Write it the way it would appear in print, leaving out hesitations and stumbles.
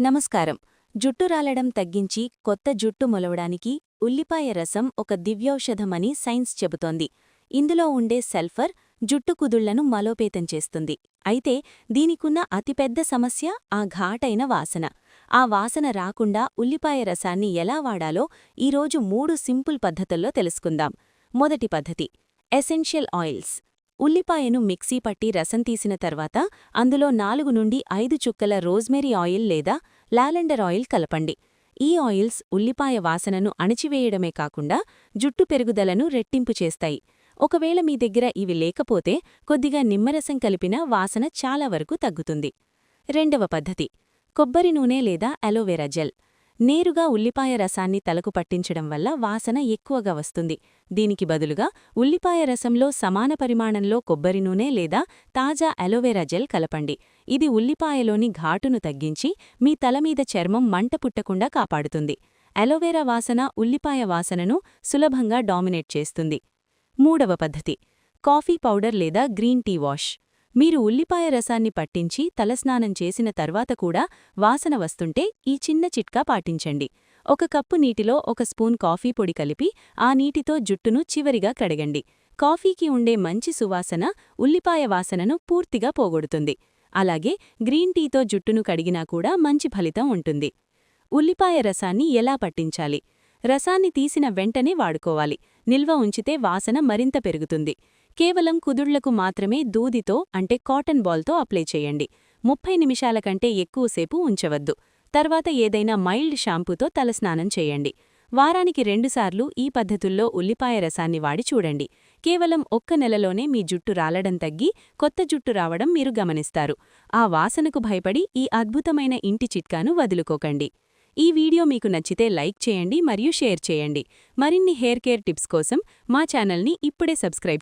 నమస్కారం. జుట్టు రాలడం తగ్గించి కొత్త జుట్టు మొలవడానికి ఉల్లిపాయ రసం ఒక దివ్యౌషధమని సైన్స్ చెబుతోంది. ఇందులో ఉండే సల్ఫర్ జుట్టు కుదుళ్లను మలోపేతం చేస్తుంది. అయితే దీనికున్న అతిపెద్ద సమస్య ఆ ఘాటైన వాసన. ఆ వాసన రాకుండా ఉల్లిపాయ రసాన్ని ఎలా వాడాలో ఈరోజు 3 సింపుల్ పద్ధతుల్లో తెలుసుకుందాం. మొదటి పద్ధతి, ఎసెన్షియల్ ఆయిల్స్. ఉల్లిపాయను మిక్సీ పట్టి రసం తీసిన తర్వాత అందులో 4 నుండి 5 చుక్కల రోజ్మెరీ ఆయిల్ లేదా లావెండర్ ఆయిల్ కలపండి. ఈ ఆయిల్స్ ఉల్లిపాయ వాసనను అణిచివేయడమే కాకుండా జుట్టు పెరుగుదలను రెట్టింపు చేస్తాయి. ఒకవేళ మీ దగ్గర ఇవి లేకపోతే కొద్దిగా నిమ్మరసం కలిపినా వాసన చాలా వరకు తగ్గుతుంది. రెండవ పద్ధతి, కొబ్బరి నూనె లేదా అలోవెరా జెల్. నేరుగా ఉల్లిపాయ రసాన్ని తలకు పట్టించడం వల్ల వాసన ఎక్కువగా వస్తుంది. దీనికి బదులుగా ఉల్లిపాయ రసంలో సమాన పరిమాణంలో కొబ్బరి నూనె లేదా తాజా అలోవెరా జెల్ కలపండి. ఇది ఉల్లిపాయలోని ఘాటును తగ్గించి మీ తలమీద చర్మం మంట పుట్టకుండా కాపాడుతుంది. అలోవెరా వాసన ఉల్లిపాయ వాసనను సులభంగా డామినేట్ చేస్తుంది. మూడవ పద్ధతి, కాఫీ పౌడర్ లేదా గ్రీన్ టీ వాష్. మీరు ఉల్లిపాయ రసాన్ని పట్టించి తలస్నానం చేసిన తర్వాత కూడా వాసన వస్తుంటే ఈ చిన్న చిట్కా పాటించండి. 1 కప్పు నీటిలో 1 స్పూన్ కాఫీ పొడి కలిపి ఆ నీటితో జుట్టును చివరిగా కడగండి. కాఫీకి ఉండే మంచి సువాసన ఉల్లిపాయ వాసనను పూర్తిగా పోగొడుతుంది. అలాగే గ్రీన్ టీతో జుట్టును కడిగినా కూడా మంచి ఫలితం ఉంటుంది. ఉల్లిపాయ రసాన్ని ఎలా పట్టించాలి? రసాన్ని తీసిన వెంటనే వాడుకోవాలి. నిల్వ ఉంచితే వాసన మరింత పెరుగుతుంది. కేవలం కుదుళ్లకు మాత్రమే దూదితో అంటే కాటన్ బాల్తో అప్లై చేయండి. 30 నిమిషాల కంటే ఎక్కువసేపు ఉంచవద్దు. తర్వాత ఏదైనా మైల్డ్ షాంపూతో తలస్నానం చేయండి. వారానికి 2 సార్లు ఈ పద్ధతుల్లో ఉల్లిపాయ రసాన్ని వాడి చూడండి. కేవలం 1 నెలలోనే మీ జుట్టు రాలడం తగ్గి కొత్త జుట్టు రావడం మీరు గమనిస్తారు. ఆ వాసనకు భయపడి ఈ అద్భుతమైన ఇంటి చిట్కాను వదులుకోకండి. ఈ వీడియో మీకు నచ్చితే లైక్ చేయండి మరియు షేర్ చేయండి. మరిన్ని హెయిర్ కేర్ టిప్స్ కోసం మా ఛానల్ని ఇప్పుడే సబ్స్క్రైబ్